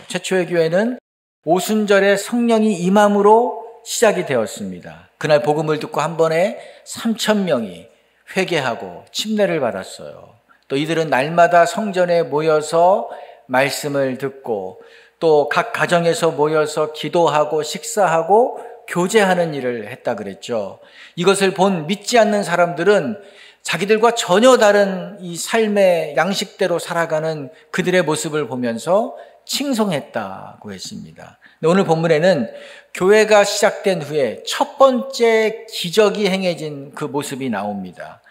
최초의 교회는 오순절에 성령이 임함으로 시작이 되었습니다. 그날 복음을 듣고 한 번에 3,000명이 회개하고 침례를 받았어요. 또 이들은 날마다 성전에 모여서 말씀을 듣고 또 각 가정에서 모여서 기도하고 식사하고 교제하는 일을 했다 그랬죠. 이것을 본 믿지 않는 사람들은 자기들과 전혀 다른 이 삶의 양식대로 살아가는 그들의 모습을 보면서 칭송했다고 했습니다. 오늘 본문에는 교회가 시작된 후에 첫 번째 기적이 행해진 그 모습이 나옵니다.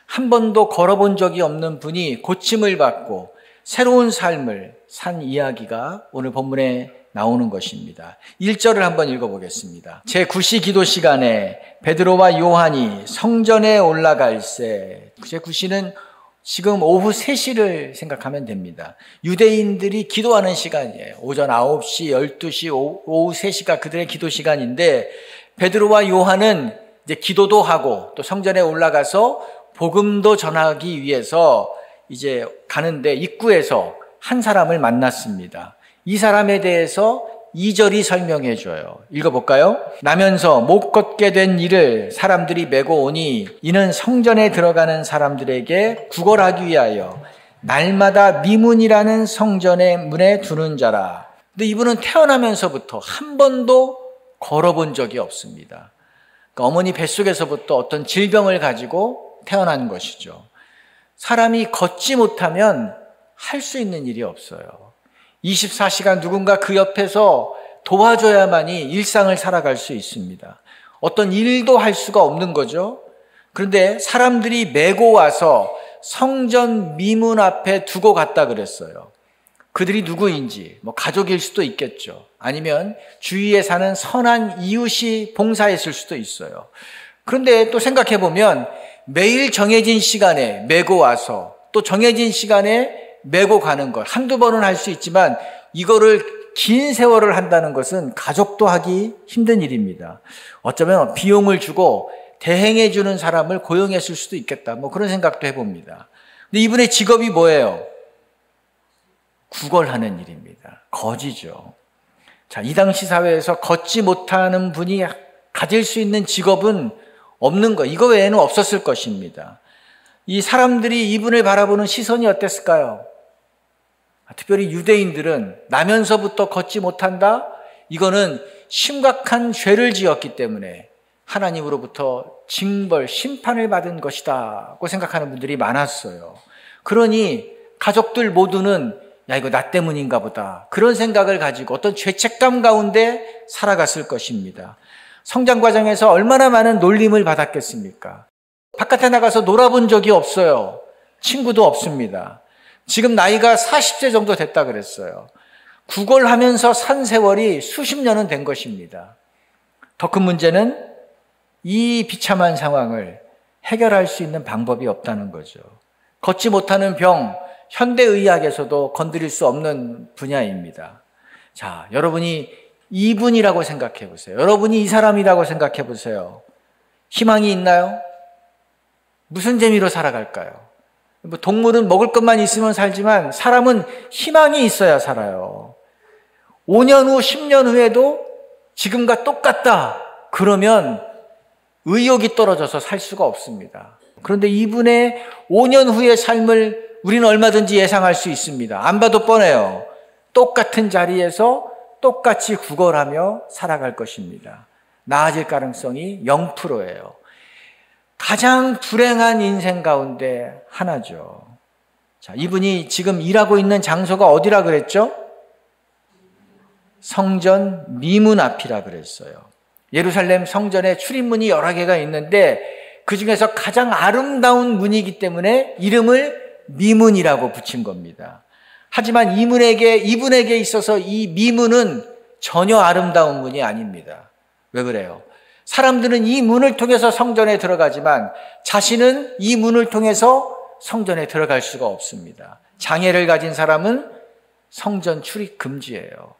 한 번도 걸어본 적이 없는 분이 고침을 받고 새로운 삶을 산 이야기가 오늘 본문에 나오는 것입니다. 1절을 한번 읽어보겠습니다. 제9시 기도 시간에 베드로와 요한이 성전에 올라갈새, 제9시는 지금 오후 3시를 생각하면 됩니다. 유대인들이 기도하는 시간이에요. 오전 9시, 12시, 오후 3시가 그들의 기도 시간인데 베드로와 요한은 이제 기도도 하고 또 성전에 올라가서 복음도 전하기 위해서 이제 가는데 입구에서 한 사람을 만났습니다. 이 사람에 대해서 2절이 설명해 줘요. 읽어볼까요? 나면서 못 걷게 된 이를 사람들이 메고 오니 이는 성전에 들어가는 사람들에게 구걸하기 위하여 날마다 미문이라는 성전의 문에 두는 자라. 근데 이분은 태어나면서부터 한 번도 걸어본 적이 없습니다. 그러니까 어머니 뱃속에서부터 어떤 질병을 가지고 태어난 것이죠. 사람이 걷지 못하면 할 수 있는 일이 없어요. 24시간 누군가 그 옆에서 도와줘야만이 일상을 살아갈 수 있습니다. 어떤 일도 할 수가 없는 거죠. 그런데 사람들이 메고 와서 성전 미문 앞에 두고 갔다 그랬어요. 그들이 누구인지, 가족일 수도 있겠죠. 아니면 주위에 사는 선한 이웃이 봉사했을 수도 있어요. 그런데 또 생각해 보면 매일 정해진 시간에 메고 와서 또 정해진 시간에 메고 가는 것 한두 번은 할 수 있지만 이거를 긴 세월을 한다는 것은 가족도 하기 힘든 일입니다. 어쩌면 비용을 주고 대행해 주는 사람을 고용했을 수도 있겠다. 그런 생각도 해봅니다. 근데 이분의 직업이 뭐예요? 구걸하는 일입니다. 거지죠. 자, 이 당시 사회에서 걷지 못하는 분이 가질 수 있는 직업은 없는 거. 이거 외에는 없었을 것입니다. 이 사람들이 이분을 바라보는 시선이 어땠을까요? 특별히 유대인들은 나면서부터 걷지 못한다? 이거는 심각한 죄를 지었기 때문에 하나님으로부터 징벌, 심판을 받은 것이다고 생각하는 분들이 많았어요. 그러니 가족들 모두는 야, 이거 나 때문인가 보다. 그런 생각을 가지고 어떤 죄책감 가운데 살아갔을 것입니다. 성장 과정에서 얼마나 많은 놀림을 받았겠습니까? 바깥에 나가서 놀아본 적이 없어요. 친구도 없습니다. 지금 나이가 40세 정도 됐다 그랬어요. 구걸하면서 산 세월이 수십 년은 된 것입니다. 더 큰 문제는 이 비참한 상황을 해결할 수 있는 방법이 없다는 거죠. 걷지 못하는 병, 현대의학에서도 건드릴 수 없는 분야입니다. 자, 여러분이 이분이라고 생각해 보세요. 여러분이 이 사람이라고 생각해 보세요. 희망이 있나요? 무슨 재미로 살아갈까요? 동물은 먹을 것만 있으면 살지만 사람은 희망이 있어야 살아요. 5년 후, 10년 후에도 지금과 똑같다. 그러면 의욕이 떨어져서 살 수가 없습니다. 그런데 이분의 5년 후의 삶을 우리는 얼마든지 예상할 수 있습니다. 안 봐도 뻔해요. 똑같은 자리에서 똑같이 구걸하며 살아갈 것입니다. 나아질 가능성이 0%예요. 가장 불행한 인생 가운데 하나죠. 자, 이분이 지금 일하고 있는 장소가 어디라 그랬죠? 성전 미문 앞이라 그랬어요. 예루살렘 성전에 출입문이 여러 개가 있는데 그 중에서 가장 아름다운 문이기 때문에 이름을 미문이라고 붙인 겁니다. 하지만 이분에게 있어서 이 미문은 전혀 아름다운 문이 아닙니다. 왜 그래요? 사람들은 이 문을 통해서 성전에 들어가지만 자신은 이 문을 통해서 성전에 들어갈 수가 없습니다. 장애를 가진 사람은 성전 출입 금지예요.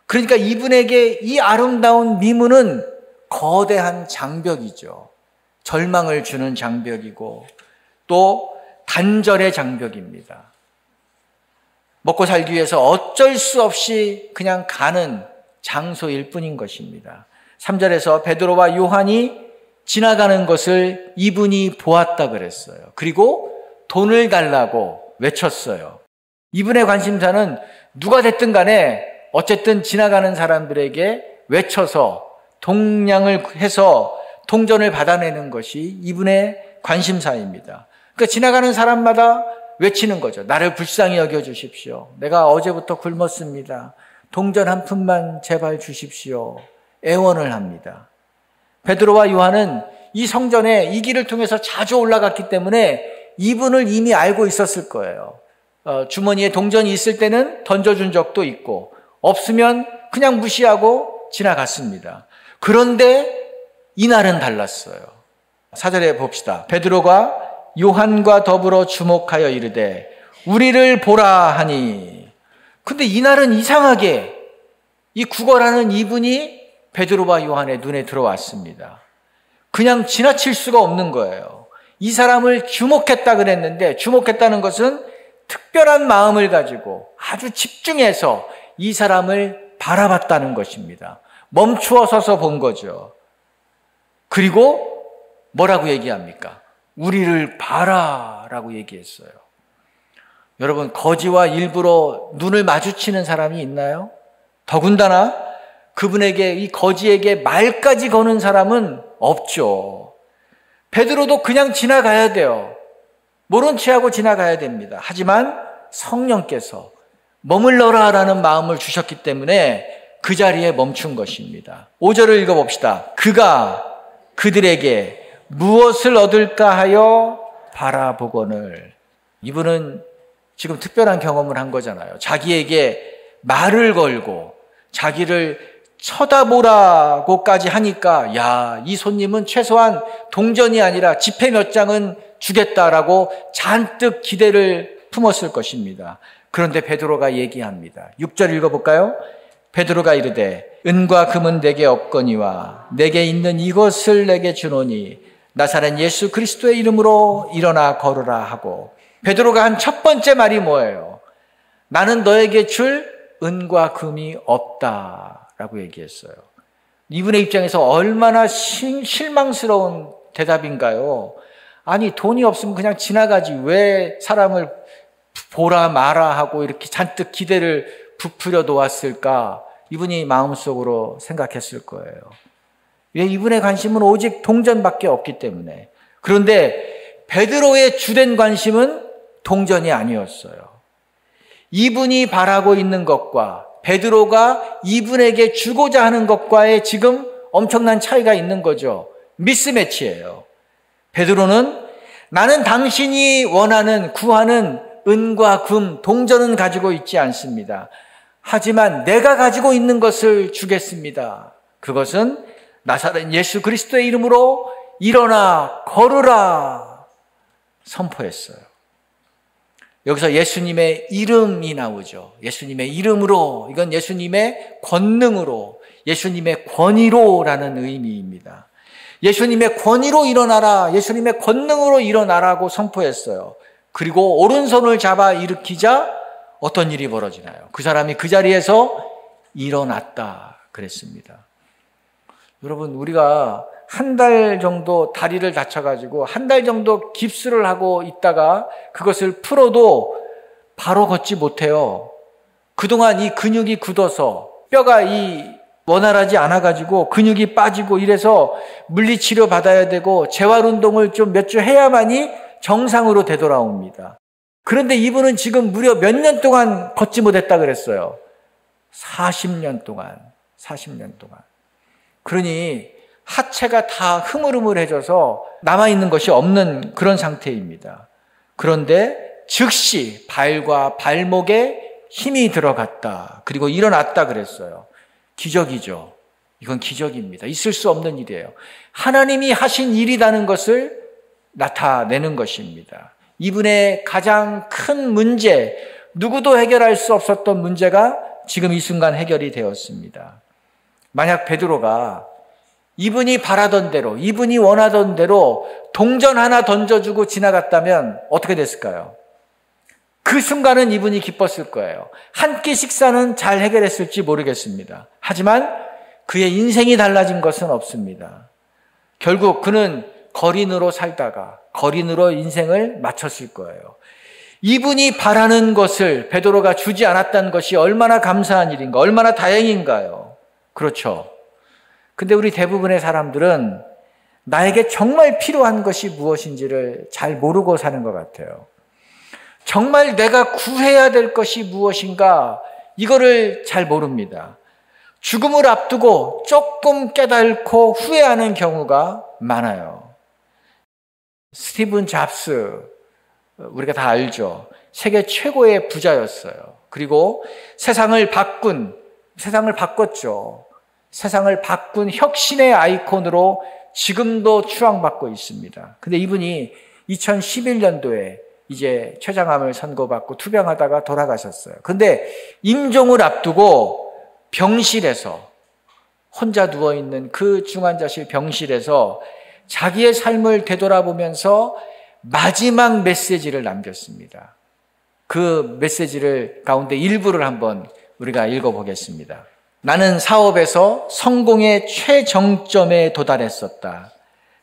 그러니까 이분에게 이 아름다운 미문은 거대한 장벽이죠. 절망을 주는 장벽이고 또 단절의 장벽입니다. 먹고 살기 위해서 어쩔 수 없이 그냥 가는 장소일 뿐인 것입니다. 3절에서 베드로와 요한이 지나가는 것을 이분이 보았다 그랬어요. 그리고 돈을 달라고 외쳤어요. 이분의 관심사는 누가 됐든 간에 어쨌든 지나가는 사람들에게 외쳐서 동냥을 해서 동전을 받아내는 것이 이분의 관심사입니다. 그러니까 지나가는 사람마다 외치는 거죠. 나를 불쌍히 여겨주십시오. 내가 어제부터 굶었습니다. 동전 한 푼만 제발 주십시오. 애원을 합니다. 베드로와 요한은 이 성전에 이 길을 통해서 자주 올라갔기 때문에 이분을 이미 알고 있었을 거예요. 주머니에 동전이 있을 때는 던져준 적도 있고 없으면 그냥 무시하고 지나갔습니다. 그런데 이날은 달랐어요. 4절에 봅시다. 베드로가 요한과 더불어 주목하여 이르되 우리를 보라 하니. 근데 이날은 이상하게 이 구걸하는 이분이 베드로와 요한의 눈에 들어왔습니다. 그냥 지나칠 수가 없는 거예요. 이 사람을 주목했다 그랬는데 주목했다는 것은 특별한 마음을 가지고 아주 집중해서 이 사람을 바라봤다는 것입니다. 멈추어 서서 본 거죠. 그리고 뭐라고 얘기합니까? 우리를 봐라라고 얘기했어요. 여러분, 거지와 일부러 눈을 마주치는 사람이 있나요? 더군다나 그분에게, 이 거지에게 말까지 거는 사람은 없죠. 베드로도 그냥 지나가야 돼요. 모른 체하고 지나가야 됩니다. 하지만 성령께서 머물러라라는 마음을 주셨기 때문에 그 자리에 멈춘 것입니다. 5절을 읽어봅시다. 그가 그들에게 무엇을 얻을까 하여 바라보거늘. 이분은 지금 특별한 경험을 한 거잖아요. 자기에게 말을 걸고 자기를 쳐다보라고까지 하니까 야, 이 손님은 최소한 동전이 아니라 지폐 몇 장은 주겠다라고 잔뜩 기대를 품었을 것입니다. 그런데 베드로가 얘기합니다. 6절 읽어볼까요? 베드로가 이르되 은과 금은 내게 없거니와 내게 있는 이것을 내게 주노니 나사렛 예수 그리스도의 이름으로 일어나 걸으라 하고. 베드로가 한 첫 번째 말이 뭐예요? 나는 너에게 줄 은과 금이 없다라고 얘기했어요. 이분의 입장에서 얼마나 실망스러운 대답인가요? 아니, 돈이 없으면 그냥 지나가지 왜 사람을 보라 마라 하고 이렇게 잔뜩 기대를 부풀려 놓았을까? 이분이 마음속으로 생각했을 거예요. 왜? 이분의 관심은 오직 동전밖에 없기 때문에. 그런데 베드로의 주된 관심은 동전이 아니었어요. 이분이 바라고 있는 것과 베드로가 이분에게 주고자 하는 것과의 지금 엄청난 차이가 있는 거죠. 미스매치예요. 베드로는 나는 당신이 원하는, 구하는 은과 금, 동전은 가지고 있지 않습니다. 하지만 내가 가지고 있는 것을 주겠습니다. 그것은 나사렛 예수 그리스도의 이름으로 일어나 걸으라 선포했어요. 여기서 예수님의 이름이 나오죠. 예수님의 이름으로, 이건 예수님의 권능으로, 예수님의 권위로라는 의미입니다. 예수님의 권위로 일어나라, 예수님의 권능으로 일어나라고 선포했어요. 그리고 오른손을 잡아 일으키자 어떤 일이 벌어지나요? 그 사람이 그 자리에서 일어났다 그랬습니다. 여러분, 우리가 한 달 정도 다리를 다쳐가지고 한 달 정도 깁스를 하고 있다가 그것을 풀어도 바로 걷지 못해요. 그동안 이 근육이 굳어서 뼈가 원활하지 않아가지고 근육이 빠지고 이래서 물리치료 받아야 되고 재활운동을 좀 몇 주 해야만이 정상으로 되돌아옵니다. 그런데 이분은 지금 무려 몇 년 동안 걷지 못했다 그랬어요. 40년 동안. 그러니 하체가 다 흐물흐물해져서 남아있는 것이 없는 그런 상태입니다. 그런데 즉시 발과 발목에 힘이 들어갔다. 그리고 일어났다 그랬어요. 기적이죠. 이건 기적입니다. 있을 수 없는 일이에요. 하나님이 하신 일이라는 것을 나타내는 것입니다. 이분의 가장 큰 문제, 누구도 해결할 수 없었던 문제가 지금 이 순간 해결이 되었습니다. 만약 베드로가 이분이 바라던 대로, 이분이 원하던 대로 동전 하나 던져주고 지나갔다면 어떻게 됐을까요? 그 순간은 이분이 기뻤을 거예요. 한 끼 식사는 잘 해결했을지 모르겠습니다. 하지만 그의 인생이 달라진 것은 없습니다. 결국 그는 거린으로 살다가 거린으로 인생을 마쳤을 거예요. 이분이 바라는 것을 베드로가 주지 않았다는 것이 얼마나 감사한 일인가, 얼마나 다행인가요? 그렇죠. 근데 우리 대부분의 사람들은 나에게 정말 필요한 것이 무엇인지를 잘 모르고 사는 것 같아요. 정말 내가 구해야 될 것이 무엇인가, 이거를 잘 모릅니다. 죽음을 앞두고 조금 깨닫고 후회하는 경우가 많아요. 스티븐 잡스, 우리가 다 알죠. 세계 최고의 부자였어요. 그리고 세상을 바꿨죠. 세상을 바꾼 혁신의 아이콘으로 지금도 추앙받고 있습니다. 근데 이분이 2011년도에 이제 췌장암을 선고받고 투병하다가 돌아가셨어요. 근데 임종을 앞두고 병실에서, 혼자 누워있는 그 중환자실 병실에서 자기의 삶을 되돌아보면서 마지막 메시지를 남겼습니다. 그 메시지를 가운데 일부를 한번 우리가 읽어보겠습니다. 나는 사업에서 성공의 최정점에 도달했었다.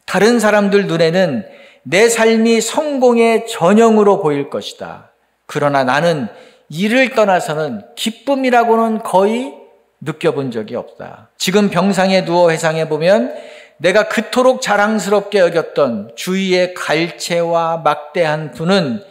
다른 사람들 눈에는 내 삶이 성공의 전형으로 보일 것이다. 그러나 나는 이를 떠나서는 기쁨이라고는 거의 느껴본 적이 없다. 지금 병상에 누워 회상해보면 내가 그토록 자랑스럽게 여겼던 주위의 갈채와 막대한 분은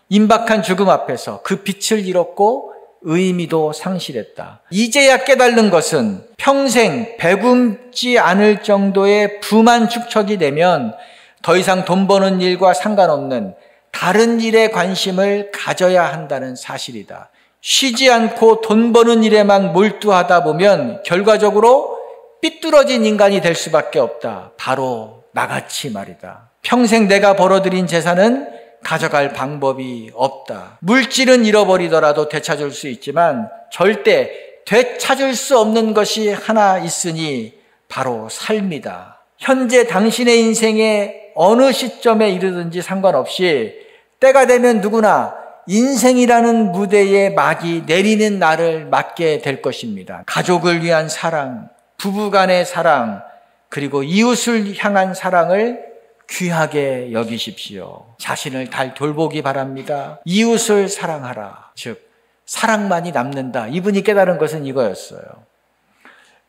임박한 죽음 앞에서 그 빛을 잃었고 의미도 상실했다. 이제야 깨달는 것은 평생 배굶지 않을 정도의 부만 축적이 되면 더 이상 돈 버는 일과 상관없는 다른 일에 관심을 가져야 한다는 사실이다. 쉬지 않고 돈 버는 일에만 몰두하다 보면 결과적으로 삐뚤어진 인간이 될 수밖에 없다. 바로 나같이 말이다. 평생 내가 벌어들인 재산은 가져갈 방법이 없다. 물질은 잃어버리더라도 되찾을 수 있지만 절대 되찾을 수 없는 것이 하나 있으니 바로 삶이다. 현재 당신의 인생의 어느 시점에 이르든지 상관없이 때가 되면 누구나 인생이라는 무대에 막이 내리는 날을 맞게 될 것입니다. 가족을 위한 사랑, 부부간의 사랑, 그리고 이웃을 향한 사랑을 귀하게 여기십시오. 자신을 잘 돌보기 바랍니다. 이웃을 사랑하라. 즉 사랑만이 남는다. 이분이 깨달은 것은 이거였어요.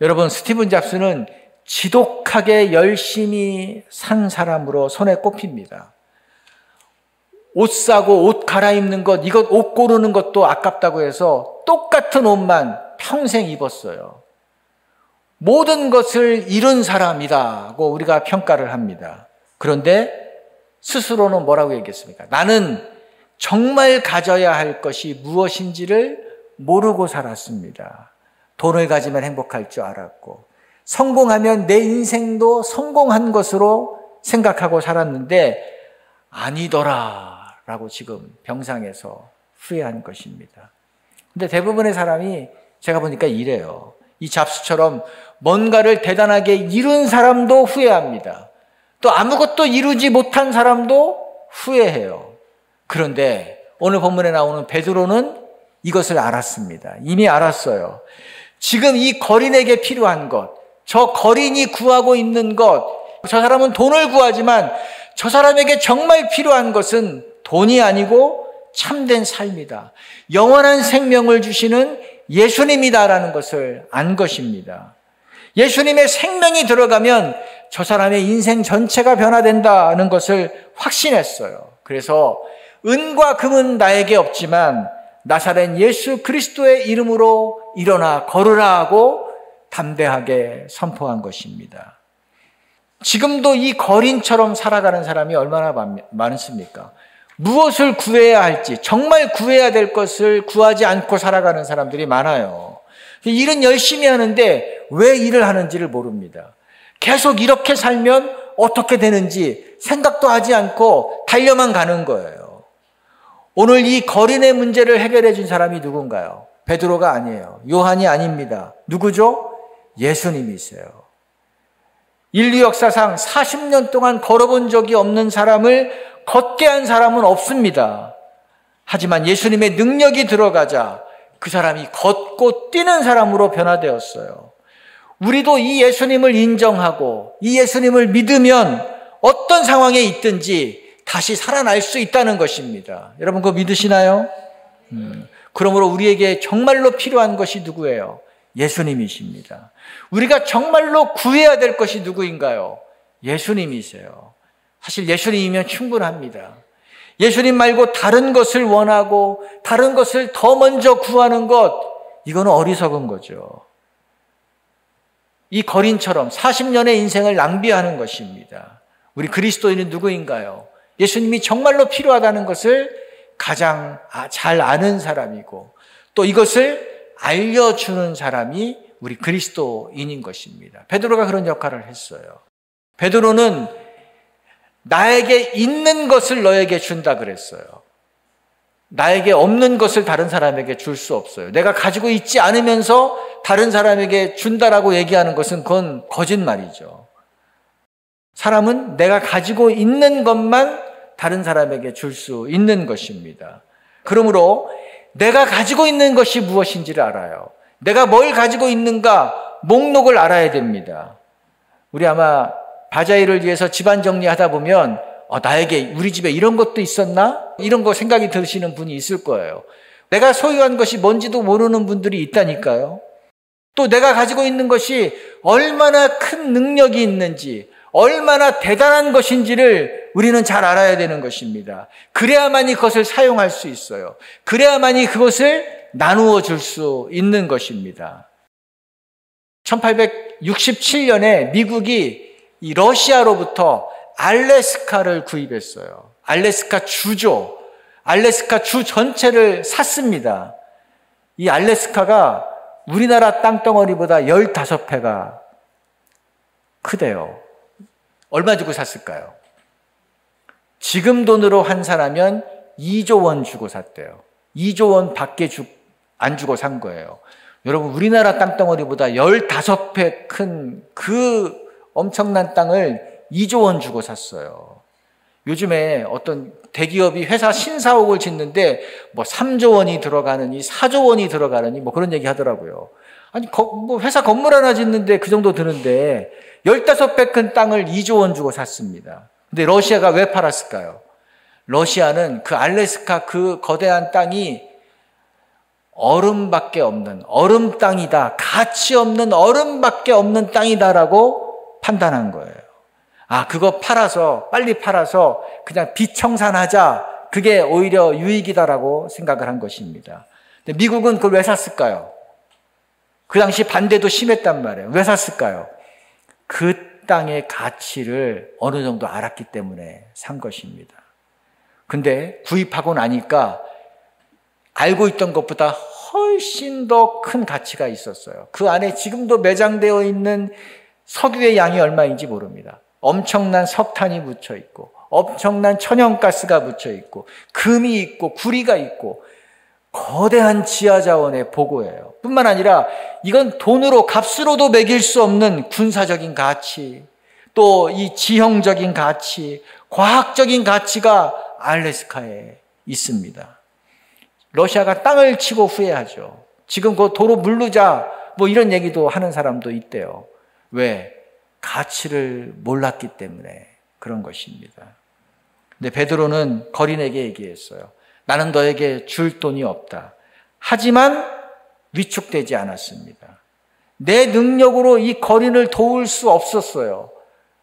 여러분, 스티븐 잡스는 지독하게 열심히 산 사람으로 손에 꼽힙니다. 옷 사고 옷 갈아입는 것, 이것 옷 고르는 것도 아깝다고 해서 똑같은 옷만 평생 입었어요. 모든 것을 잃은 사람이라고 우리가 평가를 합니다. 그런데 스스로는 뭐라고 얘기했습니까? 나는 정말 가져야 할 것이 무엇인지를 모르고 살았습니다. 돈을 가지면 행복할 줄 알았고, 성공하면 내 인생도 성공한 것으로 생각하고 살았는데 아니더라 라고 지금 병상에서 후회한 것입니다. 근데 대부분의 사람이 제가 보니까 이래요. 이 잡스처럼 뭔가를 대단하게 이룬 사람도 후회합니다. 또 아무것도 이루지 못한 사람도 후회해요. 그런데 오늘 본문에 나오는 베드로는 이것을 알았습니다. 이미 알았어요. 지금 이 거린에게 필요한 것, 저 거린이 구하고 있는 것, 저 사람은 돈을 구하지만 저 사람에게 정말 필요한 것은 돈이 아니고 참된 삶이다. 영원한 생명을 주시는 예수님이다라는 것을 안 것입니다. 예수님의 생명이 들어가면 저 사람의 인생 전체가 변화된다는 것을 확신했어요. 그래서 은과 금은 나에게 없지만 나사렛 예수 그리스도의 이름으로 일어나 걸으라 하고 담대하게 선포한 것입니다. 지금도 이 거린처럼 살아가는 사람이 얼마나 많습니까? 무엇을 구해야 할지, 정말 구해야 될 것을 구하지 않고 살아가는 사람들이 많아요. 일은 열심히 하는데 왜 일을 하는지를 모릅니다. 계속 이렇게 살면 어떻게 되는지 생각도 하지 않고 달려만 가는 거예요. 오늘 이 거린의 문제를 해결해 준 사람이 누군가요? 베드로가 아니에요. 요한이 아닙니다. 누구죠? 예수님이세요. 인류 역사상 40년 동안 걸어본 적이 없는 사람을 걷게 한 사람은 없습니다. 하지만 예수님의 능력이 들어가자 그 사람이 걷고 뛰는 사람으로 변화되었어요. 우리도 이 예수님을 인정하고 이 예수님을 믿으면 어떤 상황에 있든지 다시 살아날 수 있다는 것입니다. 여러분 그거 믿으시나요? 그러므로 우리에게 정말로 필요한 것이 누구예요? 예수님이십니다. 우리가 정말로 구해야 될 것이 누구인가요? 예수님이세요. 사실 예수님이면 충분합니다. 예수님 말고 다른 것을 원하고 다른 것을 더 먼저 구하는 것, 이거는 어리석은 거죠. 이 거린처럼 40년의 인생을 낭비하는 것입니다. 우리 그리스도인은 누구인가요? 예수님이 정말로 필요하다는 것을 가장 잘 아는 사람이고 또 이것을 알려주는 사람이 우리 그리스도인인 것입니다. 베드로가 그런 역할을 했어요. 베드로는 나에게 있는 것을 너에게 준다 그랬어요. 나에게 없는 것을 다른 사람에게 줄 수 없어요. 내가 가지고 있지 않으면서 다른 사람에게 준다라고 얘기하는 것은 그건 거짓말이죠. 사람은 내가 가지고 있는 것만 다른 사람에게 줄 수 있는 것입니다. 그러므로 내가 가지고 있는 것이 무엇인지를 알아요. 내가 뭘 가지고 있는가 목록을 알아야 됩니다. 우리 아마 바자회를 위해서 집안 정리하다 보면 나에게 우리 집에 이런 것도 있었나? 이런 거 생각이 드시는 분이 있을 거예요. 내가 소유한 것이 뭔지도 모르는 분들이 있다니까요. 또 내가 가지고 있는 것이 얼마나 큰 능력이 있는지 얼마나 대단한 것인지를 우리는 잘 알아야 되는 것입니다. 그래야만이 그것을 사용할 수 있어요. 그래야만이 그것을 나누어 줄 수 있는 것입니다. 1867년에 미국이 이 러시아로부터 알래스카를 구입했어요. 알래스카 주죠. 알래스카 주 전체를 샀습니다. 이 알래스카가 우리나라 땅덩어리보다 15배가 크대요. 얼마 주고 샀을까요? 지금 돈으로 환산하면 2조 원 주고 샀대요. 2조 원 밖에 안 주고 산 거예요. 여러분 우리나라 땅덩어리보다 15배 큰 그 엄청난 땅을 2조 원 주고 샀어요. 요즘에 어떤 대기업이 회사 신사옥을 짓는데 3조 원이 들어가느니 4조 원이 들어가느니 그런 얘기 하더라고요. 아니 회사 건물 하나 짓는데 그 정도 드는데 15배 큰 땅을 2조 원 주고 샀습니다. 근데 러시아가 왜 팔았을까요? 러시아는 그 알래스카 그 거대한 땅이 얼음밖에 없는 얼음 땅이다. 가치 없는 얼음밖에 없는 땅이다라고 판단한 거예요. 그거 빨리 팔아서 그냥 비청산하자. 그게 오히려 유익이다라고 생각을 한 것입니다. 근데 미국은 그걸 왜 샀을까요? 그 당시 반대도 심했단 말이에요. 왜 샀을까요? 그 땅의 가치를 어느 정도 알았기 때문에 산 것입니다. 근데 구입하고 나니까 알고 있던 것보다 훨씬 더 큰 가치가 있었어요. 그 안에 지금도 매장되어 있는 석유의 양이 얼마인지 모릅니다. 엄청난 석탄이 묻혀 있고 엄청난 천연가스가 묻혀 있고 금이 있고 구리가 있고 거대한 지하자원의 보고예요. 뿐만 아니라 이건 돈으로 값으로도 매길 수 없는 군사적인 가치, 또 이 지형적인 가치, 과학적인 가치가 알래스카에 있습니다. 러시아가 땅을 치고 후회하죠. 지금 그 도로 물르자 이런 얘기도 하는 사람도 있대요. 왜? 가치를 몰랐기 때문에 그런 것입니다. 근데 베드로는 거린에게 얘기했어요. 나는 너에게 줄 돈이 없다. 하지만 위축되지 않았습니다. 내 능력으로 이 거린을 도울 수 없었어요.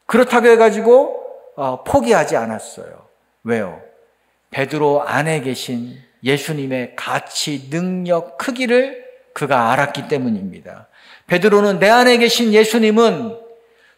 그렇다고 해가지고 포기하지 않았어요. 왜요? 베드로 안에 계신 예수님의 가치, 능력, 크기를 그가 알았기 때문입니다. 베드로는 내 안에 계신 예수님은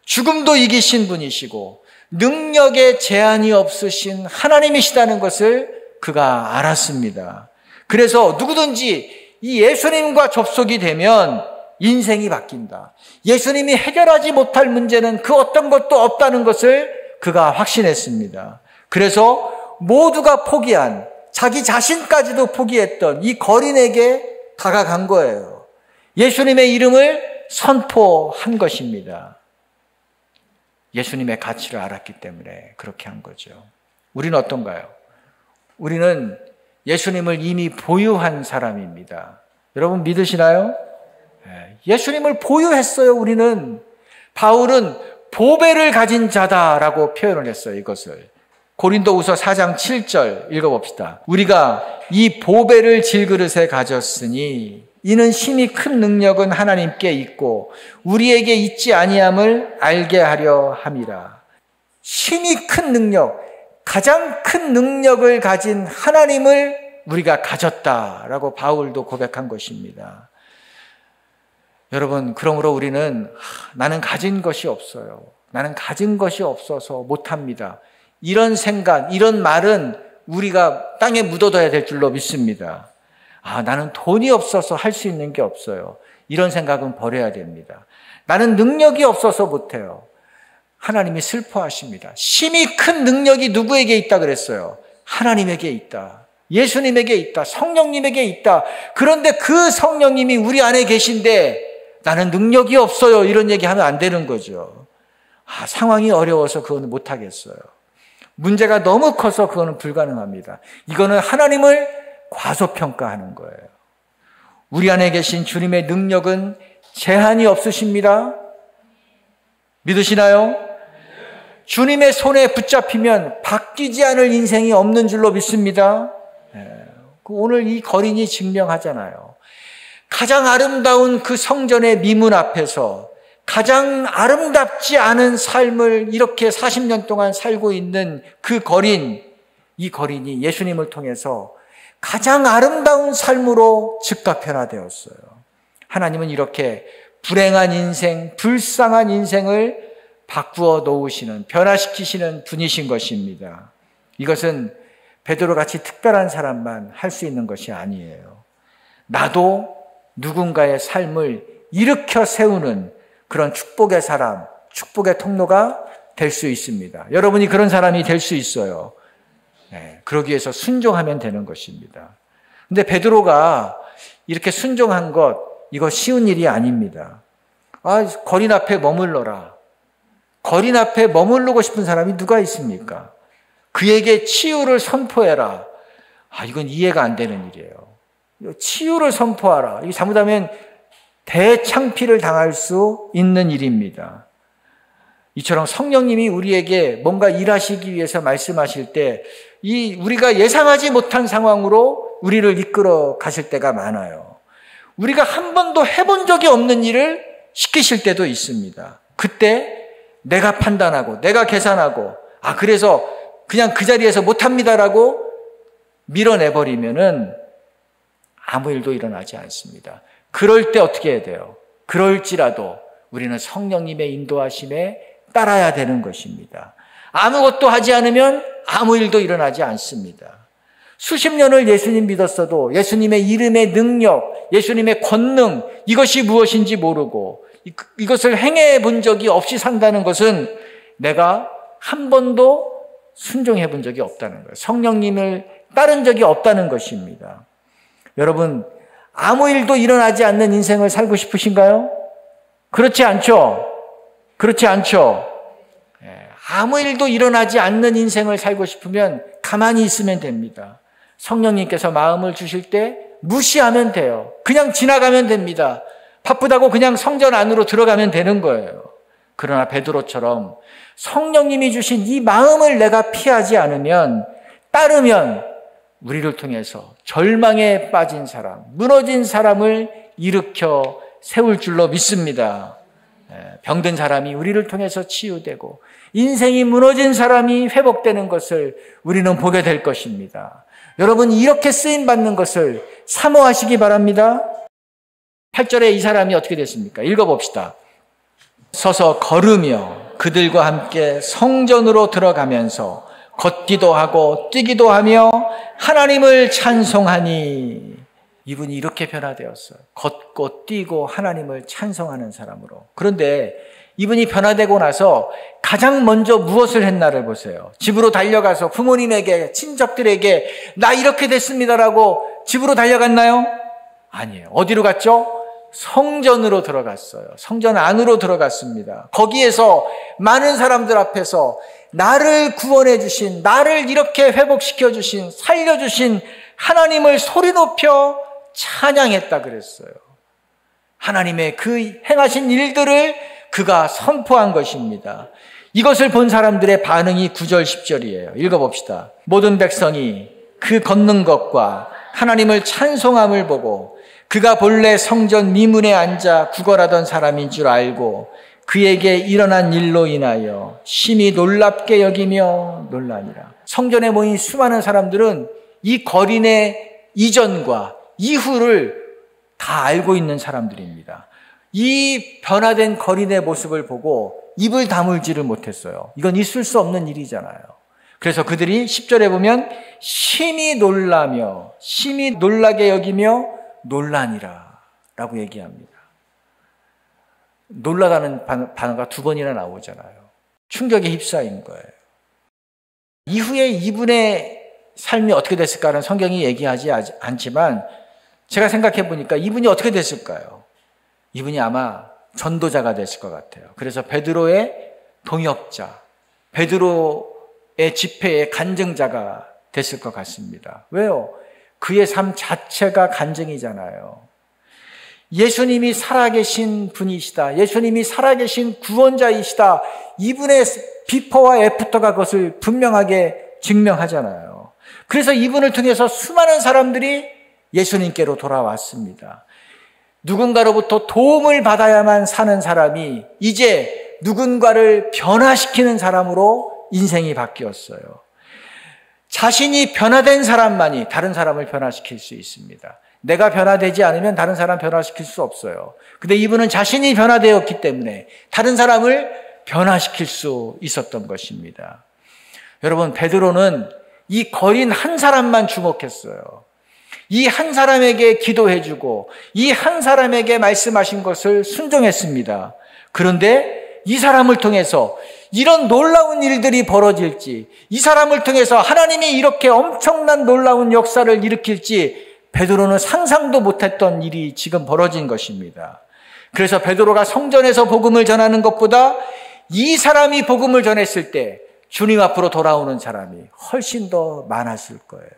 죽음도 이기신 분이시고 능력에 제한이 없으신 하나님이시다는 것을 그가 알았습니다. 그래서 누구든지 이 예수님과 접속이 되면 인생이 바뀐다. 예수님이 해결하지 못할 문제는 그 어떤 것도 없다는 것을 그가 확신했습니다. 그래서 모두가 포기한, 자기 자신까지도 포기했던 이 거린에게 다가간 거예요. 예수님의 이름을 선포한 것입니다. 예수님의 가치를 알았기 때문에 그렇게 한 거죠. 우리는 어떤가요? 우리는 예수님을 이미 보유한 사람입니다. 여러분 믿으시나요? 예수님을 보유했어요, 우리는. 바울은 보배를 가진 자다라고 표현을 했어요, 이것을. 고린도후서 4장 7절 읽어봅시다. 우리가 이 보배를 질그릇에 가졌으니 이는 심히 큰 능력은 하나님께 있고 우리에게 있지 아니함을 알게 하려 함이라. 심히 큰 능력, 가장 큰 능력을 가진 하나님을 우리가 가졌다라고 바울도 고백한 것입니다. 여러분, 그러므로 우리는 나는 가진 것이 없어요. 나는 가진 것이 없어서 못합니다. 이런 생각, 이런 말은 우리가 땅에 묻어둬야 될 줄로 믿습니다. 나는 돈이 없어서 할 수 있는 게 없어요. 이런 생각은 버려야 됩니다. 나는 능력이 없어서 못해요. 하나님이 슬퍼하십니다. 심히 큰 능력이 누구에게 있다 그랬어요? 하나님에게 있다. 예수님에게 있다. 성령님에게 있다. 그런데 그 성령님이 우리 안에 계신데 나는 능력이 없어요. 이런 얘기하면 안 되는 거죠. 상황이 어려워서 그건 못하겠어요. 문제가 너무 커서 그거는 불가능합니다. 이거는 하나님을 과소평가하는 거예요. 우리 안에 계신 주님의 능력은 제한이 없으십니다. 믿으시나요? 주님의 손에 붙잡히면 바뀌지 않을 인생이 없는 줄로 믿습니다. 오늘 이 거린이 증명하잖아요. 가장 아름다운 그 성전의 미문 앞에서 가장 아름답지 않은 삶을 이렇게 40년 동안 살고 있는 그 거린, 이 거린이 예수님을 통해서 가장 아름다운 삶으로 즉각 변화되었어요. 하나님은 이렇게 불행한 인생, 불쌍한 인생을 바꾸어 놓으시는, 변화시키시는 분이신 것입니다. 이것은 베드로같이 특별한 사람만 할 수 있는 것이 아니에요. 나도 누군가의 삶을 일으켜 세우는 그런 축복의 사람, 축복의 통로가 될 수 있습니다. 여러분이 그런 사람이 될 수 있어요. 그러기 위해서 순종하면 되는 것입니다. 근데 베드로가 이렇게 순종한 것, 이거 쉬운 일이 아닙니다. 거린 앞에 머물러라. 거린 앞에 머무르고 싶은 사람이 누가 있습니까? 그에게 치유를 선포해라. 이건 이해가 안 되는 일이에요. 치유를 선포하라. 이거 잘못하면 대창피를 당할 수 있는 일입니다. 이처럼 성령님이 우리에게 뭔가 일하시기 위해서 말씀하실 때 우리가 예상하지 못한 상황으로 우리를 이끌어 가실 때가 많아요. 우리가 한 번도 해본 적이 없는 일을 시키실 때도 있습니다. 그때 내가 판단하고 내가 계산하고 그래서 그냥 그 자리에서 못합니다라고 밀어내버리면은 아무 일도 일어나지 않습니다. 그럴 때 어떻게 해야 돼요? 그럴지라도 우리는 성령님의 인도하심에 따라야 되는 것입니다. 아무것도 하지 않으면 아무 일도 일어나지 않습니다. 수십 년을 예수님 믿었어도 예수님의 이름의 능력, 예수님의 권능, 이것이 무엇인지 모르고 이것을 행해 본 적이 없이 산다는 것은 내가 한 번도 순종해 본 적이 없다는 거예요. 성령님을 따른 적이 없다는 것입니다. 여러분, 아무 일도 일어나지 않는 인생을 살고 싶으신가요? 그렇지 않죠? 그렇지 않죠? 아무 일도 일어나지 않는 인생을 살고 싶으면 가만히 있으면 됩니다. 성령님께서 마음을 주실 때 무시하면 돼요. 그냥 지나가면 됩니다. 바쁘다고 그냥 성전 안으로 들어가면 되는 거예요. 그러나 베드로처럼 성령님이 주신 이 마음을 내가 피하지 않으면, 따르면 우리를 통해서 절망에 빠진 사람, 무너진 사람을 일으켜 세울 줄로 믿습니다. 병든 사람이 우리를 통해서 치유되고 인생이 무너진 사람이 회복되는 것을 우리는 보게 될 것입니다. 여러분, 이렇게 쓰임받는 것을 사모하시기 바랍니다. 8절에 이 사람이 어떻게 됐습니까? 읽어봅시다. 서서 걸으며 그들과 함께 성전으로 들어가면서 걷기도 하고 뛰기도 하며 하나님을 찬송하니. 이분이 이렇게 변화되었어요. 걷고 뛰고 하나님을 찬송하는 사람으로. 그런데 이분이 변화되고 나서 가장 먼저 무엇을 했나를 보세요. 집으로 달려가서 부모님에게, 친척들에게 나 이렇게 됐습니다라고 집으로 달려갔나요? 아니에요. 어디로 갔죠? 성전으로 들어갔어요. 성전 안으로 들어갔습니다. 거기에서 많은 사람들 앞에서 나를 구원해 주신, 나를 이렇게 회복시켜 주신, 살려 주신 하나님을 소리 높여 찬양했다 그랬어요. 하나님의 그 행하신 일들을 그가 선포한 것입니다. 이것을 본 사람들의 반응이 9절 10절이에요. 읽어봅시다. 모든 백성이 그 걷는 것과 하나님을 찬송함을 보고 그가 본래 성전 미문에 앉아 구걸하던 사람인 줄 알고 그에게 일어난 일로 인하여 심히 놀랍게 여기며 놀라니라. 성전에 모인 수많은 사람들은 이 거린의 이전과 이후를 다 알고 있는 사람들입니다. 이 변화된 거린의 모습을 보고 입을 다물지를 못했어요. 이건 있을 수 없는 일이잖아요. 그래서 그들이 10절에 보면 심히 놀라며 심히 놀라게 여기며 놀라니라 라고 얘기합니다. 놀라다는 단어가 2번이나 나오잖아요. 충격에 휩싸인 거예요. 이후에 이분의 삶이 어떻게 됐을까는 성경이 얘기하지 않지만 제가 생각해 보니까 이분이 어떻게 됐을까요? 이분이 아마 전도자가 됐을 것 같아요. 그래서 베드로의 동역자, 베드로의 집회의 간증자가 됐을 것 같습니다. 왜요? 그의 삶 자체가 간증이잖아요. 예수님이 살아계신 분이시다. 예수님이 살아계신 구원자이시다. 이분의 비포와 애프터가 그것을 분명하게 증명하잖아요. 그래서 이분을 통해서 수많은 사람들이 예수님께로 돌아왔습니다. 누군가로부터 도움을 받아야만 사는 사람이 이제 누군가를 변화시키는 사람으로 인생이 바뀌었어요. 자신이 변화된 사람만이 다른 사람을 변화시킬 수 있습니다. 내가 변화되지 않으면 다른 사람 변화시킬 수 없어요. 근데 이분은 자신이 변화되었기 때문에 다른 사람을 변화시킬 수 있었던 것입니다. 여러분, 베드로는 이 거린 한 사람만 주목했어요. 이 한 사람에게 기도해주고 이 한 사람에게 말씀하신 것을 순종했습니다. 그런데 이 사람을 통해서 이런 놀라운 일들이 벌어질지, 이 사람을 통해서 하나님이 이렇게 엄청난 놀라운 역사를 일으킬지 베드로는 상상도 못했던 일이 지금 벌어진 것입니다. 그래서 베드로가 성전에서 복음을 전하는 것보다 이 사람이 복음을 전했을 때 주님 앞으로 돌아오는 사람이 훨씬 더 많았을 거예요.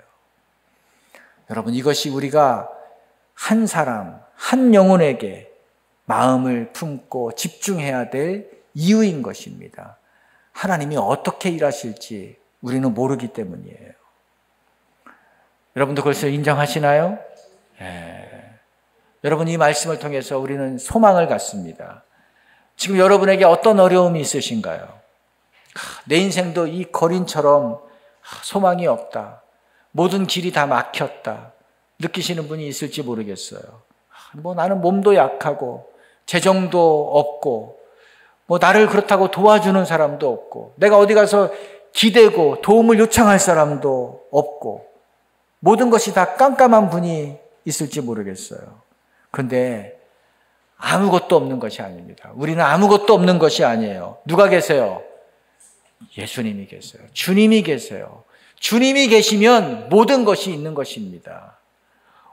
여러분, 이것이 우리가 한 사람, 한 영혼에게 마음을 품고 집중해야 될 이유인 것입니다. 하나님이 어떻게 일하실지 우리는 모르기 때문이에요. 여러분도 그것을 인정하시나요? 네. 여러분, 이 말씀을 통해서 우리는 소망을 갖습니다. 지금 여러분에게 어떤 어려움이 있으신가요? 내 인생도 이 거린처럼 소망이 없다. 모든 길이 다 막혔다. 느끼시는 분이 있을지 모르겠어요. 나는 몸도 약하고 재정도 없고 나를 그렇다고 도와주는 사람도 없고 내가 어디 가서 기대고 도움을 요청할 사람도 없고 모든 것이 다 깜깜한 분이 있을지 모르겠어요. 그런데 아무것도 없는 것이 아닙니다. 우리는 아무것도 없는 것이 아니에요. 누가 계세요? 예수님이 계세요. 주님이 계세요. 주님이 계시면 모든 것이 있는 것입니다.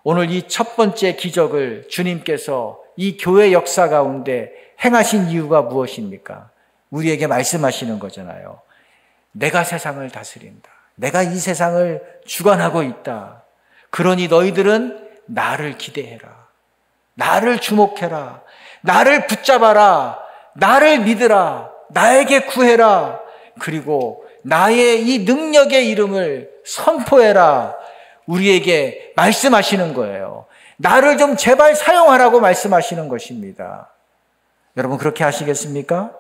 오늘 이 첫 번째 기적을 주님께서 이 교회 역사 가운데 행하신 이유가 무엇입니까? 우리에게 말씀하시는 거잖아요. 내가 세상을 다스린다. 내가 이 세상을 주관하고 있다. 그러니 너희들은 나를 기대해라. 나를 주목해라. 나를 붙잡아라. 나를 믿으라. 나에게 구해라. 그리고 나의 이 능력의 이름을 선포해라. 우리에게 말씀하시는 거예요. 나를 좀 제발 사용하라고 말씀하시는 것입니다. 여러분, 그렇게 하시겠습니까?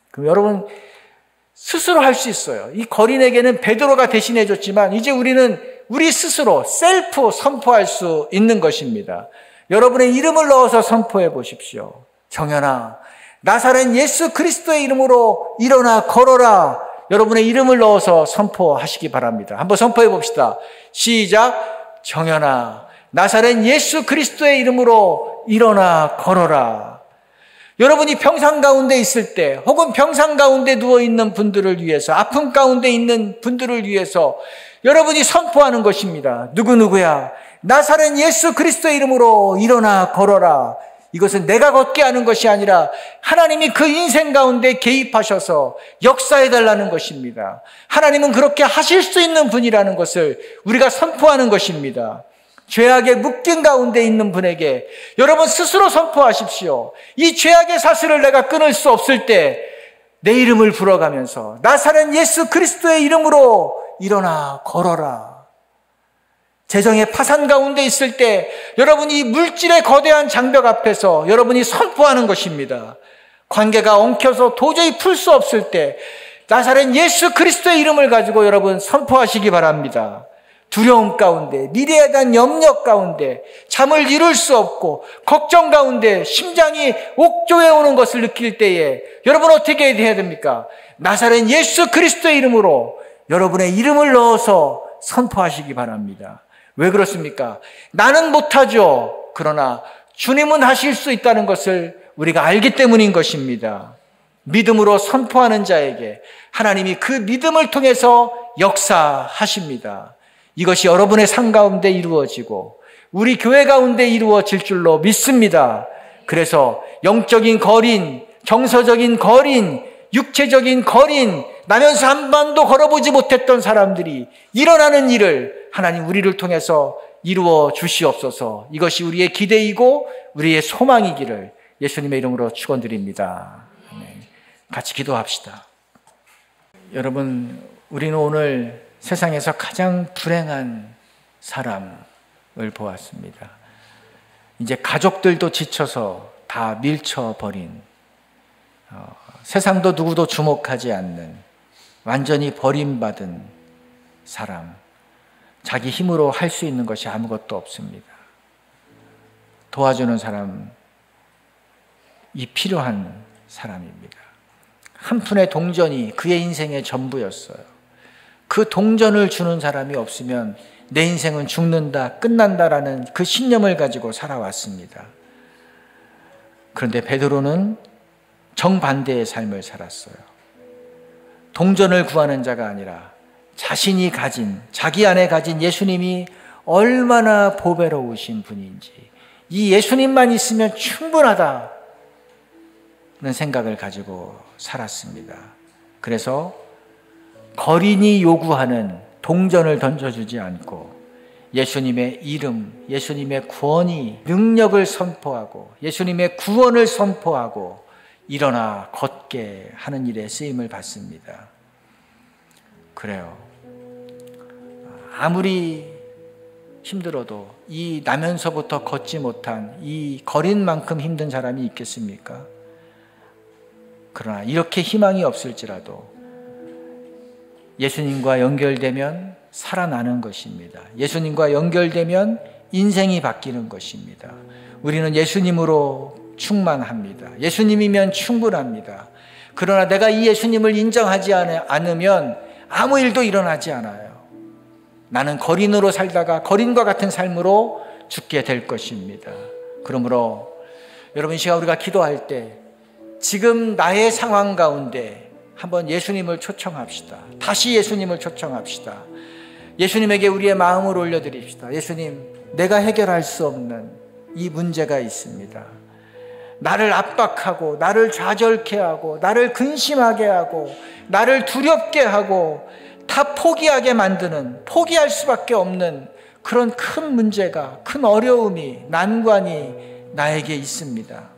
그럼 여러분 스스로 할 수 있어요. 이 거린에게는 베드로가 대신해 줬지만 이제 우리는 우리 스스로 셀프 선포할 수 있는 것입니다. 여러분의 이름을 넣어서 선포해 보십시오. 정연아, 나사렛 예수 그리스도의 이름으로 일어나 걸어라. 여러분의 이름을 넣어서 선포하시기 바랍니다. 한번 선포해 봅시다. 시작. 정연아, 나사렛 예수 그리스도의 이름으로 일어나 걸어라. 여러분이 병상 가운데 있을 때 혹은 병상 가운데 누워있는 분들을 위해서, 아픔 가운데 있는 분들을 위해서 여러분이 선포하는 것입니다. 누구누구야, 나사렛 예수 그리스도의 이름으로 일어나 걸어라. 이것은 내가 걷게 하는 것이 아니라 하나님이 그 인생 가운데 개입하셔서 역사해달라는 것입니다. 하나님은 그렇게 하실 수 있는 분이라는 것을 우리가 선포하는 것입니다. 죄악의 묶인 가운데 있는 분에게 여러분 스스로 선포하십시오. 이 죄악의 사슬을 내가 끊을 수 없을 때 내 이름을 불어가면서 나사렛 예수 그리스도의 이름으로 일어나 걸어라. 재정의 파산 가운데 있을 때 여러분이 물질의 거대한 장벽 앞에서 여러분이 선포하는 것입니다. 관계가 엉켜서 도저히 풀 수 없을 때 나사렛 예수 그리스도의 이름을 가지고 여러분 선포하시기 바랍니다. 두려움 가운데, 미래에 대한 염려 가운데, 잠을 이룰 수 없고 걱정 가운데 심장이 옥조해 오는 것을 느낄 때에 여러분 어떻게 해야 됩니까? 나사렛 예수 그리스도의 이름으로 여러분의 이름을 넣어서 선포하시기 바랍니다. 왜 그렇습니까? 나는 못하죠. 그러나 주님은 하실 수 있다는 것을 우리가 알기 때문인 것입니다. 믿음으로 선포하는 자에게 하나님이 그 믿음을 통해서 역사하십니다. 이것이 여러분의 삶 가운데 이루어지고 우리 교회 가운데 이루어질 줄로 믿습니다. 그래서 영적인 거린, 정서적인 거린, 육체적인 거린, 나면서 한 번도 걸어보지 못했던 사람들이 일어나는 일을 하나님 우리를 통해서 이루어 주시옵소서. 이것이 우리의 기대이고 우리의 소망이기를 예수님의 이름으로 축원드립니다. 같이 기도합시다. 여러분, 우리는 오늘 세상에서 가장 불행한 사람을 보았습니다. 이제 가족들도 지쳐서 다 밀쳐버린, 세상도 누구도 주목하지 않는 완전히 버림받은 사람, 자기 힘으로 할 수 있는 것이 아무것도 없습니다. 도와주는 사람이 필요한 사람입니다. 한 푼의 동전이 그의 인생의 전부였어요. 그 동전을 주는 사람이 없으면 내 인생은 죽는다, 끝난다라는 그 신념을 가지고 살아왔습니다. 그런데 베드로는 정반대의 삶을 살았어요. 동전을 구하는 자가 아니라 자신이 가진, 자기 안에 가진 예수님이 얼마나 보배로우신 분인지, 이 예수님만 있으면 충분하다는 생각을 가지고 살았습니다. 그래서 거린이 요구하는 동전을 던져주지 않고 예수님의 이름, 예수님의 구원이 능력을 선포하고 예수님의 구원을 선포하고 일어나 걷게 하는 일에 쓰임을 받습니다. 그래요. 아무리 힘들어도 이 나면서부터 걷지 못한 이 거린만큼 힘든 사람이 있겠습니까? 그러나 이렇게 희망이 없을지라도 예수님과 연결되면 살아나는 것입니다. 예수님과 연결되면 인생이 바뀌는 것입니다. 우리는 예수님으로 충만합니다. 예수님이면 충분합니다. 그러나 내가 이 예수님을 인정하지 않으면 아무 일도 일어나지 않아요. 나는 거린으로 살다가 거린과 같은 삶으로 죽게 될 것입니다. 그러므로 여러분, 이 시간 우리가 기도할 때 지금 나의 상황 가운데 한번 예수님을 초청합시다. 다시 예수님을 초청합시다. 예수님에게 우리의 마음을 올려드립시다. 예수님, 내가 해결할 수 없는 이 문제가 있습니다. 나를 압박하고 나를 좌절케 하고 나를 근심하게 하고 나를 두렵게 하고 다 포기하게 만드는, 포기할 수밖에 없는 그런 큰 문제가, 큰 어려움이, 난관이 나에게 있습니다.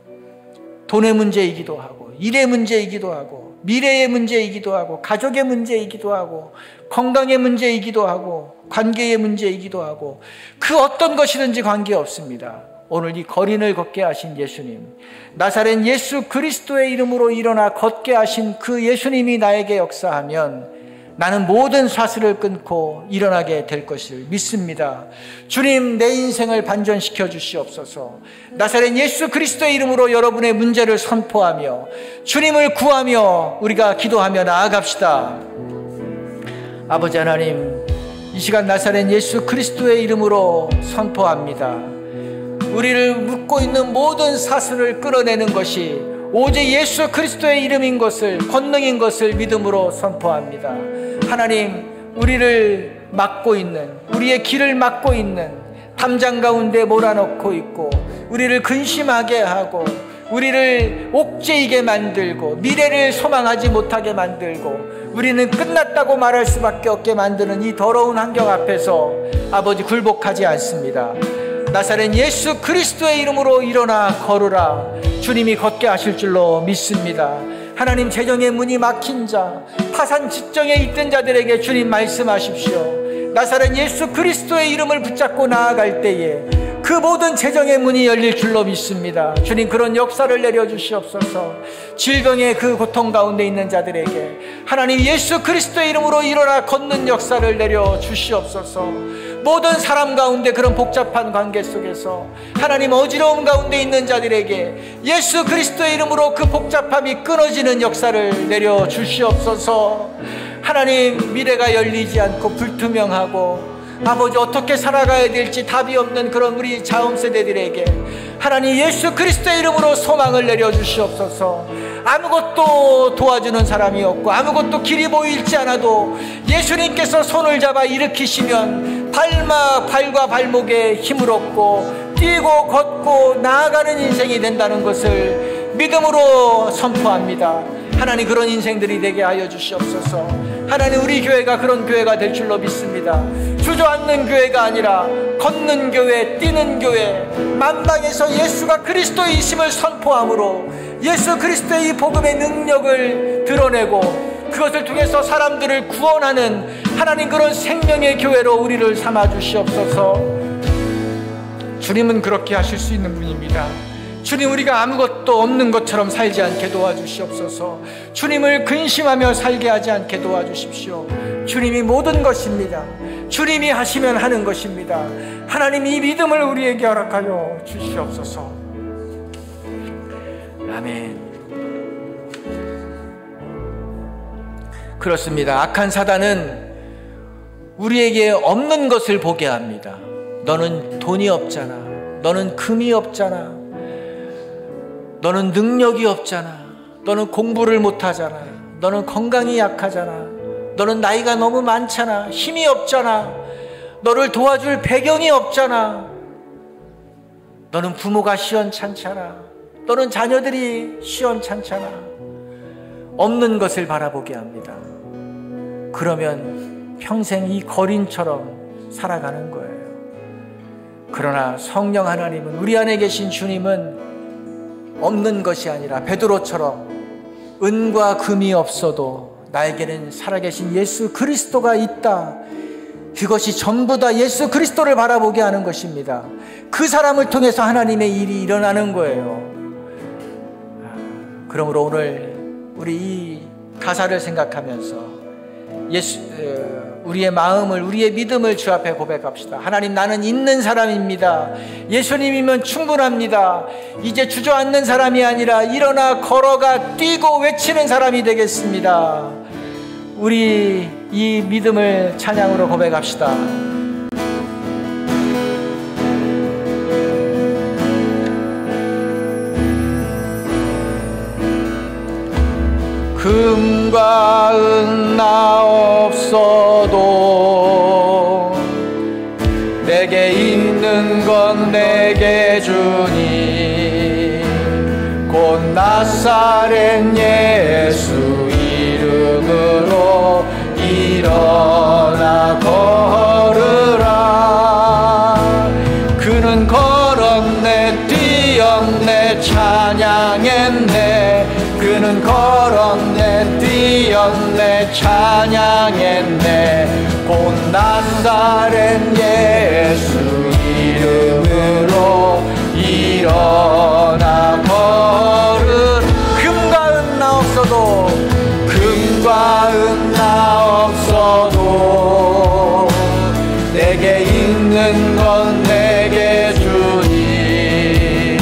돈의 문제이기도 하고 일의 문제이기도 하고 미래의 문제이기도 하고 가족의 문제이기도 하고 건강의 문제이기도 하고 관계의 문제이기도 하고 그 어떤 것이든지 관계없습니다. 오늘 이 거린을 걷게 하신 예수님, 나사렛 예수 그리스도의 이름으로 일어나 걷게 하신 그 예수님이 나에게 역사하면 나는 모든 사슬을 끊고 일어나게 될 것을 믿습니다. 주님, 내 인생을 반전시켜 주시옵소서. 나사렛 예수 그리스도의 이름으로 여러분의 문제를 선포하며 주님을 구하며 우리가 기도하며 나아갑시다. 아버지 하나님, 이 시간 나사렛 예수 그리스도의 이름으로 선포합니다. 우리를 묶고 있는 모든 사슬을 끌어내는 것이 오직 예수 그리스도의 이름인 것을, 권능인 것을 믿음으로 선포합니다. 하나님, 우리를 막고 있는, 우리의 길을 막고 있는 담장 가운데 몰아넣고 있고 우리를 근심하게 하고 우리를 옥죄이게 만들고 미래를 소망하지 못하게 만들고 우리는 끝났다고 말할 수밖에 없게 만드는 이 더러운 환경 앞에서 아버지 굴복하지 않습니다. 나사렛 예수 그리스도의 이름으로 일어나 걸으라. 주님이 걷게 하실 줄로 믿습니다. 하나님, 재정의 문이 막힌 자, 파산 직정에 있던 자들에게 주님 말씀하십시오. 나사렛 예수 그리스도의 이름을 붙잡고 나아갈 때에 그 모든 재정의 문이 열릴 줄로 믿습니다. 주님, 그런 역사를 내려주시옵소서. 질병의 그 고통 가운데 있는 자들에게 하나님 예수 그리스도의 이름으로 일어나 걷는 역사를 내려주시옵소서. 모든 사람 가운데 그런 복잡한 관계 속에서 하나님 어지러움 가운데 있는 자들에게 예수 그리스도의 이름으로 그 복잡함이 끊어지는 역사를 내려주시옵소서. 하나님, 미래가 열리지 않고 불투명하고 아버지 어떻게 살아가야 될지 답이 없는 그런 우리 자음 세대들에게 하나님 예수 그리스도의 이름으로 소망을 내려주시옵소서. 아무것도 도와주는 사람이 없고 아무것도 길이 보이지 않아도 예수님께서 손을 잡아 일으키시면 발과 발목에 힘을 얻고 뛰고 걷고 나아가는 인생이 된다는 것을 믿음으로 선포합니다. 하나님, 그런 인생들이 되게 하여 주시옵소서. 하나님, 우리 교회가 그런 교회가 될 줄로 믿습니다. 주저앉는 교회가 아니라 걷는 교회, 뛰는 교회, 만방에서 예수가 그리스도이심을 선포함으로 예수 그리스도의 이 복음의 능력을 드러내고 그것을 통해서 사람들을 구원하는 하나님, 그런 생명의 교회로 우리를 삼아 주시옵소서. 주님은 그렇게 하실 수 있는 분입니다. 주님, 우리가 아무것도 없는 것처럼 살지 않게 도와주시옵소서. 주님을 근심하며 살게 하지 않게 도와주십시오. 주님이 모든 것입니다. 주님이 하시면 하는 것입니다. 하나님, 이 믿음을 우리에게 허락하여 주시옵소서. 아멘. 그렇습니다. 악한 사단은 우리에게 없는 것을 보게 합니다. 너는 돈이 없잖아. 너는 금이 없잖아. 너는 능력이 없잖아. 너는 공부를 못하잖아. 너는 건강이 약하잖아. 너는 나이가 너무 많잖아. 힘이 없잖아. 너를 도와줄 배경이 없잖아. 너는 부모가 시원찮잖아. 너는 자녀들이 시원찮잖아. 없는 것을 바라보게 합니다. 그러면 평생 이 거린처럼 살아가는 거예요. 그러나 성령 하나님은, 우리 안에 계신 주님은 없는 것이 아니라 베드로처럼 은과 금이 없어도 나에게는 살아계신 예수 그리스도가 있다. 그것이 전부 다 예수 그리스도를 바라보게 하는 것입니다. 그 사람을 통해서 하나님의 일이 일어나는 거예요. 그러므로 오늘 우리 이 가사를 생각하면서 우리의 마음을, 우리의 믿음을 주 앞에 고백합시다. 하나님, 나는 있는 사람입니다. 예수님이면 충분합니다. 이제 주저앉는 사람이 아니라 일어나 걸어가 뛰고 외치는 사람이 되겠습니다. 우리 이 믿음을 찬양으로 고백합시다. 금과 은 나 없어도 내게 있는 건 내게 주니 곧 나사렛 예수 이름으로 일어나 걸으라. 그는 걸었네, 뛰었네, 찬양했네. 그는 걸었네, 뛰었네, 찬양했네. 곧 나사렛 예수 이름으로 일어나 걸으라. 금과 은 나 없어도, 금과 은 나 없어도 내게 있는 건 내게 주니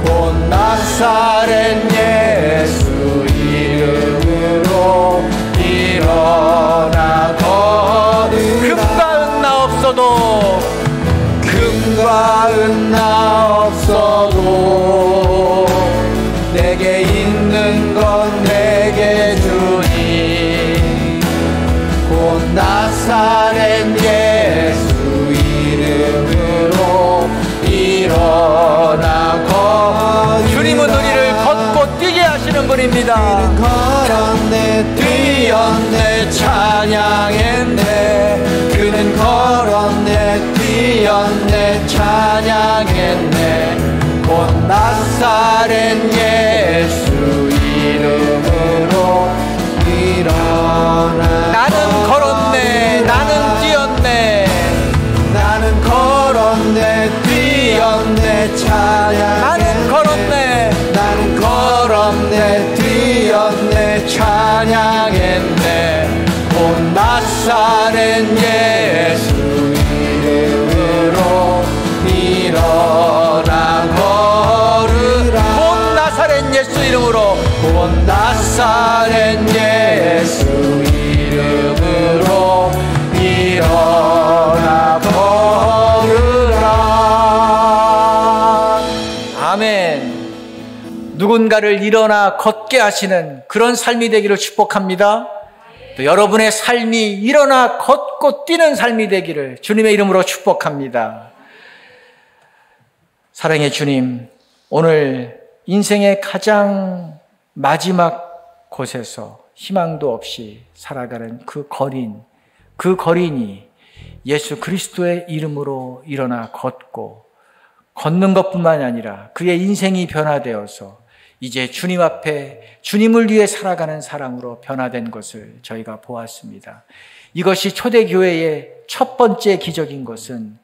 곧 나사렛 예수 이름으로 일어나 걸으라. 금과 은 나 없어도, 금과 은 나 없어도 내게 있는 건 내게 주니 곧 나사렛 예수 이름으로 일어나 하시는 분입니다. 그는 걸었네 뛰었네 찬양했네. 그는 걸었네 뛰었네 찬양했네. 곧 나사렛 예수 이름으로 일어나. 나는 걸었네, 나는 뛰었네. 나는 걸었네 뛰었네 찬양했네. 나는 걸었네, 나는 걸었네 뛰었네 찬양했네. 곧 나사렛 예수 이름으로 일어나 걸으라. 곧 나사렛 예수 이름으로, 곧 나사렛 예수 이름으로 일어나 걸으라. 아멘. 누군가를 일어나 걷게 하시는 그런 삶이 되기를 축복합니다. 또 여러분의 삶이 일어나 걷고 뛰는 삶이 되기를 주님의 이름으로 축복합니다. 사랑의 주님, 오늘 인생의 가장 마지막 곳에서 희망도 없이 살아가는 그 거린이 예수 그리스도의 이름으로 일어나 걷는 것뿐만이 아니라 그의 인생이 변화되어서 이제 주님 앞에 주님을 위해 살아가는 사람으로 변화된 것을 저희가 보았습니다. 이것이 초대교회의 첫 번째 기적인 것은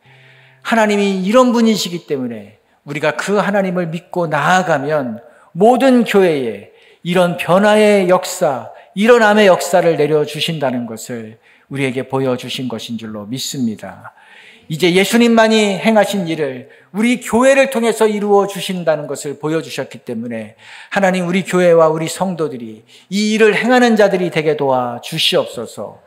하나님이 이런 분이시기 때문에 우리가 그 하나님을 믿고 나아가면 모든 교회에 이런 변화의 역사, 일어남의 역사를 내려주신다는 것을 우리에게 보여주신 것인 줄로 믿습니다. 이제 예수님만이 행하신 일을 우리 교회를 통해서 이루어 주신다는 것을 보여주셨기 때문에 하나님, 우리 교회와 우리 성도들이 이 일을 행하는 자들이 되게 도와 주시옵소서.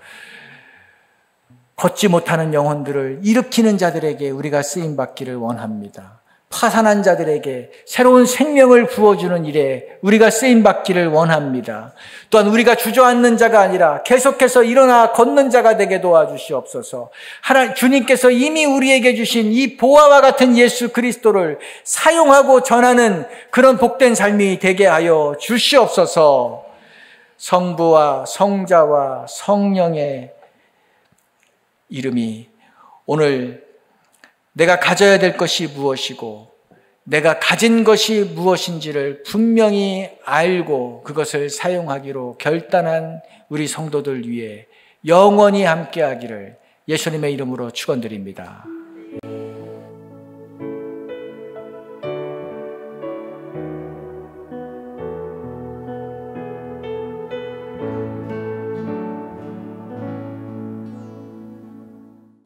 걷지 못하는 영혼들을 일으키는 자들에게 우리가 쓰임받기를 원합니다. 파산한 자들에게 새로운 생명을 부어주는 일에 우리가 쓰임받기를 원합니다. 또한 우리가 주저앉는 자가 아니라 계속해서 일어나 걷는 자가 되게 도와주시옵소서. 주님께서 이미 우리에게 주신 이 보화와 같은 예수 그리스도를 사용하고 전하는 그런 복된 삶이 되게 하여 주시옵소서. 성부와 성자와 성령의 이름이 오늘 내가 가져야 될 것이 무엇이고 내가 가진 것이 무엇인지를 분명히 알고 그것을 사용하기로 결단한 우리 성도들 위해 영원히 함께하기를 예수님의 이름으로 축원드립니다.